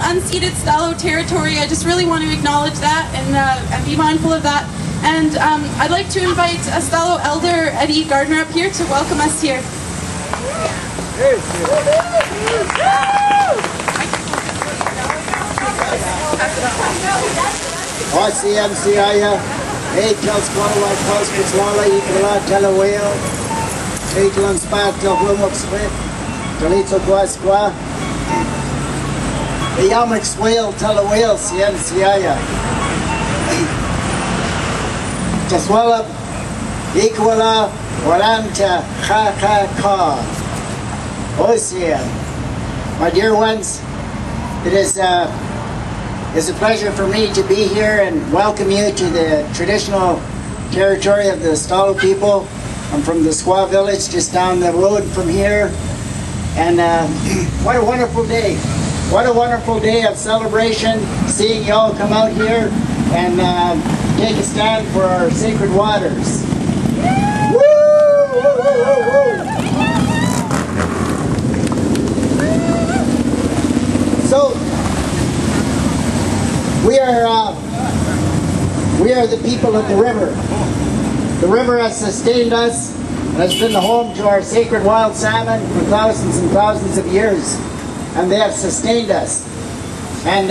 unceded Stalo territory. I just really want to acknowledge that and be mindful of that. And I'd like to invite a Stalo elder, Eddie Gardner, up here to welcome us here. CMCIA, Kelsquala, Kosquala, Equala, Telawale, Equalan Spat, Telblumok Swift, Telito Guasqua, the Yamik Swale, Telawale, CMCIA, Taswala, Equala, Walanta, Ka. Ocean. My dear ones, it is a pleasure for me to be here and welcome you to the traditional territory of the Stalo people. I'm from the Squaw village just down the road from here. And what a wonderful day. What a wonderful day of celebration, seeing you all come out here and take a stand for our sacred waters. Woo! Woo, woo, woo, woo. So, we are the people of the river. The river has sustained us and has been the home to our sacred wild salmon for thousands and thousands of years. And they have sustained us. And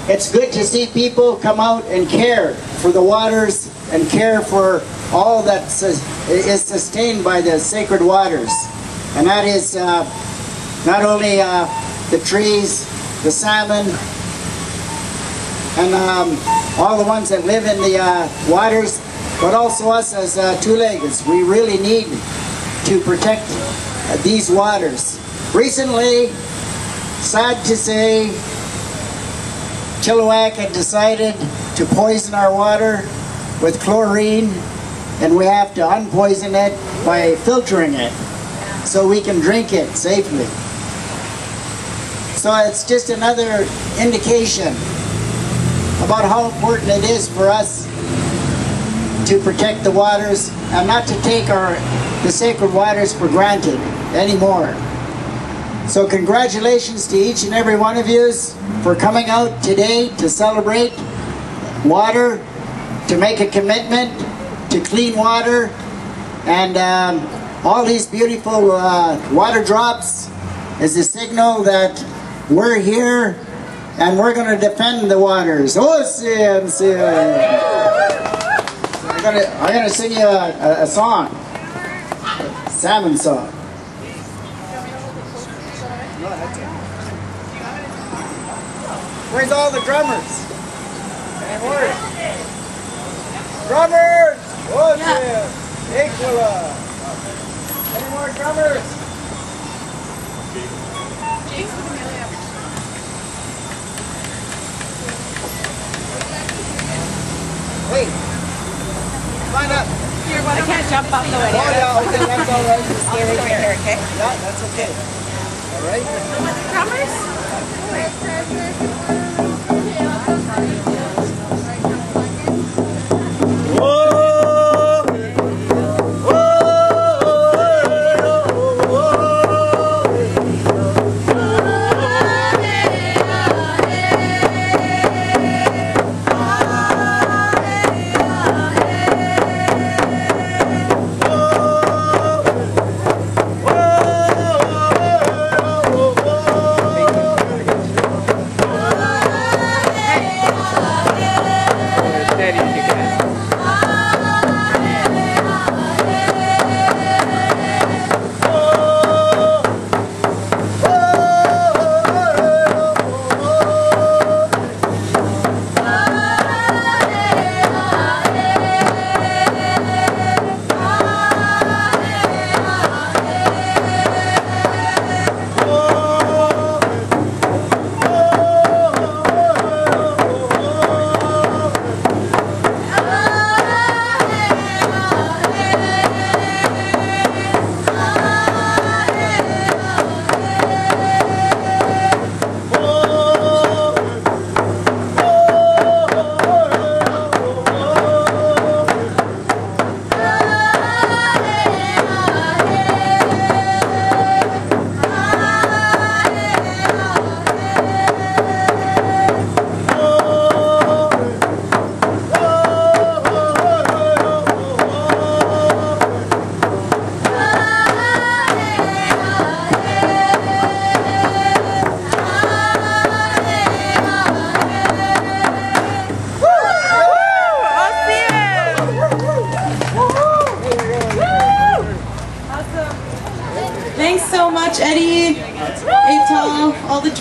it's good to see people come out and care for the waters and care for all that is sustained by the sacred waters. And that is not only the trees, the salmon, and all the ones that live in the waters, but also us as two-leggeds. We really need to protect these waters. Recently, sad to say, Chilliwack had decided to poison our water with chlorine, and we have to unpoison it by filtering it so we can drink it safely. So it's just another indication about how important it is for us to protect the waters and not to take the sacred waters for granted anymore. So congratulations to each and every one of you for coming out today to celebrate water, to make a commitment to clean water, and all these beautiful water drops is a signal that we're here and we're going to defend the waters. I'm going to sing you a song, a salmon song. Where's all the drummers? Drummers! Equala! Any more drummers? Wait, line up. I can't jump off the way. Oh yeah, okay, that's all right. Just stay right here, okay? Yeah, that's okay. All right. Drummers?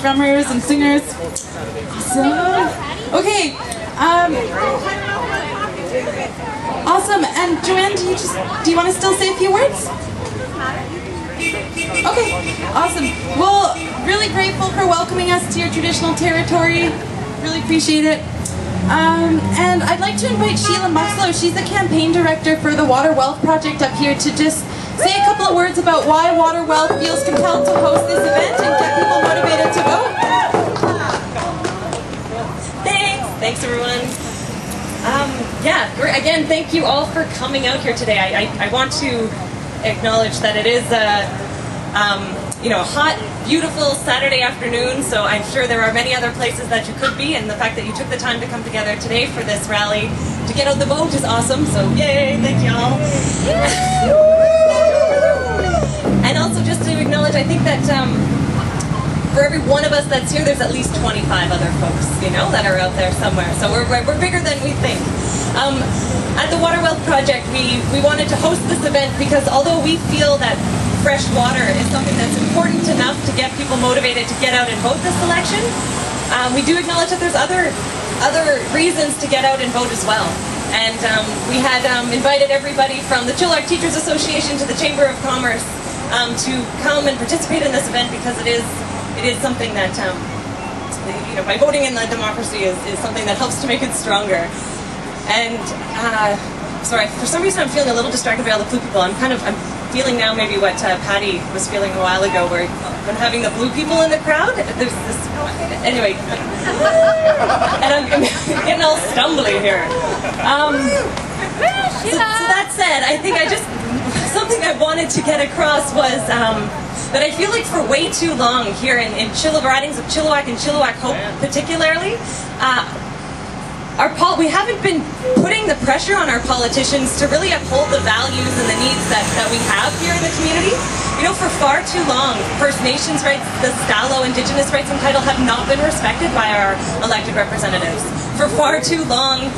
drummers and singers. Awesome. Okay. Awesome. And Joanne, do you want to still say a few words? Okay. Awesome. Well, really grateful for welcoming us to your traditional territory. Really appreciate it. And I'd like to invite Sheila Muxlow. She's the campaign director for the WaterWealth project up here to just say a couple of words about why WaterWealth feels compelled to host this event and get people motivated to vote. Thanks everyone. Yeah, again, thank you all for coming out here today. I want to acknowledge that it is a hot, beautiful Saturday afternoon, so I'm sure there are many other places that you could be, and the fact that you took the time to come together today for this rally to get out the vote is awesome, so yay, thank y'all. And also just to acknowledge, I think that for every one of us that's here, there's at least 25 other folks, that are out there somewhere, so we're bigger than we think. At the WaterWealth project, we wanted to host this event because although we feel that fresh water is something that's important enough to get people motivated to get out and vote this election, we do acknowledge that there's other reasons to get out and vote as well. And we had invited everybody from the Chilliwack Teachers Association to the Chamber of Commerce to come and participate in this event because it is something that, by voting in the democracy is something that helps to make it stronger. And, sorry, for some reason I'm feeling a little distracted by all the blue people. I'm feeling now maybe what Patty was feeling a while ago, where when having the blue people in the crowd, there's this, anyway, and I'm getting all stumbly here. So that said, I think something I wanted to get across was that I feel like for way too long here in ridings of Chilliwack and Chilliwack Hope particularly, we haven't been putting the pressure on our politicians to really uphold the values and the needs that we have here in the community. For far too long, First Nations rights, the Stalo, Indigenous rights and title have not been respected by our elected representatives. For far too long,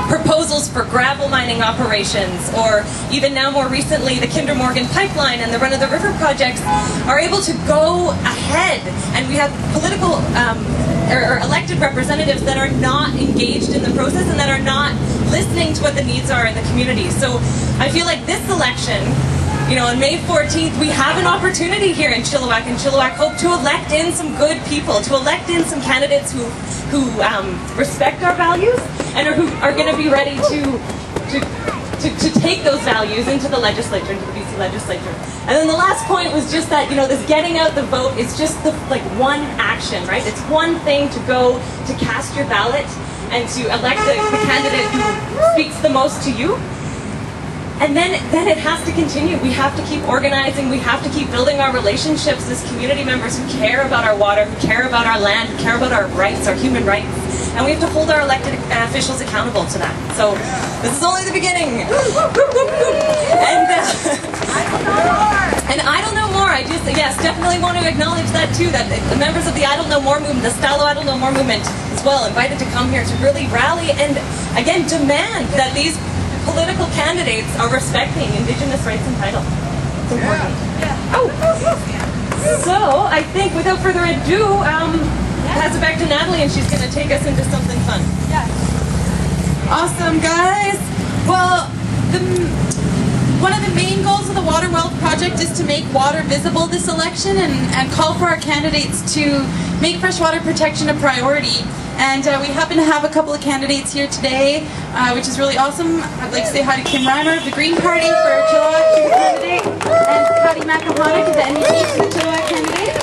proposals for gravel mining operations, or even now more recently the Kinder Morgan pipeline and the Run of the River projects are able to go ahead, and we have political or elected representatives that are not engaged in the process and that are not listening to what the needs are in the community. So I feel like this election, on May 14th, we have an opportunity here in Chilliwack and Chilliwack Hope to elect in some good people, to elect in some candidates who respect our values and who are going to be ready to take those values into the legislature, into the BC legislature. And then the last point was just that, this getting out the vote is just one action, right? It's one thing to go to cast your ballot and to elect the candidate who speaks the most to you. And then it has to continue. We have to keep organizing. We have to keep building our relationships as community members who care about our water, who care about our land, who care about our rights, our human rights. And we have to hold our elected officials accountable to that. So this is only the beginning. And I don't know more. I just, yes, definitely want to acknowledge that too, that the members of the I Don't Know More movement, the Stalo I Don't Know More movement as well, invited to come here to really rally and, again, demand that these political candidates are respecting Indigenous rights and title. It's important. Oh! So, I think without further ado, pass it back to Natalie and she's going to take us into something fun. Awesome, guys! Well, one of the main goals of the WaterWealth project is to make water visible this election and call for our candidates to make freshwater protection a priority. And we happen to have a couple of candidates here today, which is really awesome. I'd like to say hi to Kim Reimer of the Green Party for Chilliwack, she's a candidate, and Patty McIlhonick of the NDP, the Chilliwack candidate.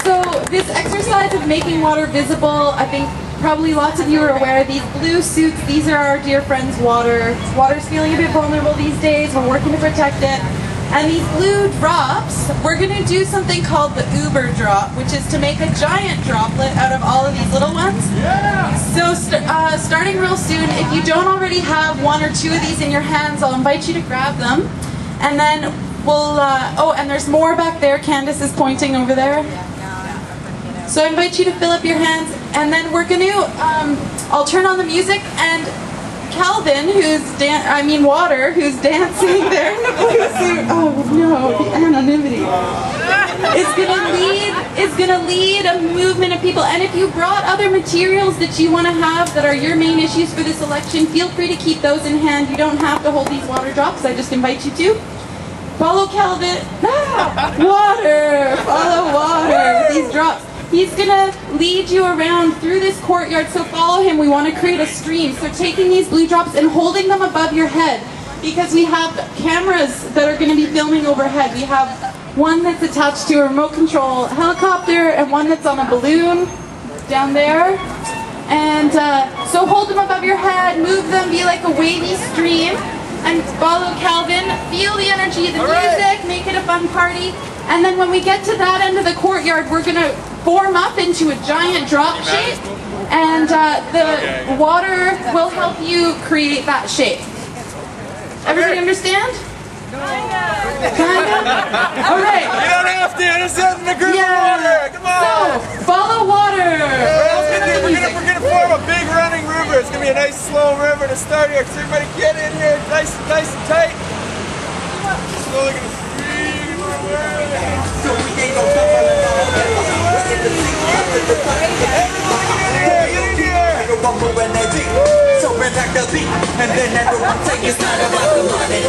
So this exercise of making water visible, I think probably lots of you are aware, these blue suits, these are our dear friends' water. Water's feeling a bit vulnerable these days, we're working to protect it. And these blue drops, we're going to do something called the Uber drop, which is to make a giant droplet out of all of these little ones. Yeah. So starting real soon, if you don't already have one or two of these in your hands, I'll invite you to grab them. And then we'll, oh, and there's more back there. Candace is pointing over there. So I invite you to fill up your hands, and then we're going to, I'll turn on the music, and Calvin, Water, who's dancing there in the blue suit. Oh no, the anonymity. Is gonna lead a movement of people. And if you brought other materials that you want to have that are your main issues for this election, feel free to keep those in hand. You don't have to hold these water drops. I just invite you to. Follow Calvin. Water! Follow Water with these drops. He's gonna lead you around through this courtyard, so follow him. We want to create a stream. So taking these blue drops and holding them above your head, because we have cameras that are going to be filming overhead. We have one that's attached to a remote control helicopter and one that's on a balloon down there. And so hold them above your head, move them, be like a wavy stream, and follow Calvin. Feel the energy of the music, make it a fun party. And then when we get to that end of the courtyard, we're going to form up into a giant drop shape, and the water will help you create that shape. Everybody understand? Kinda? All right. You don't have to. This isn't a group of water. Come on. So, follow Water. We're gonna form a big running river. It's gonna be a nice slow river to start here. So everybody get in here, nice and tight. Slowly gonna stream away. So we ain't gonna come on. Get in here. So bring back the beat, and then everyone take it's not about the money.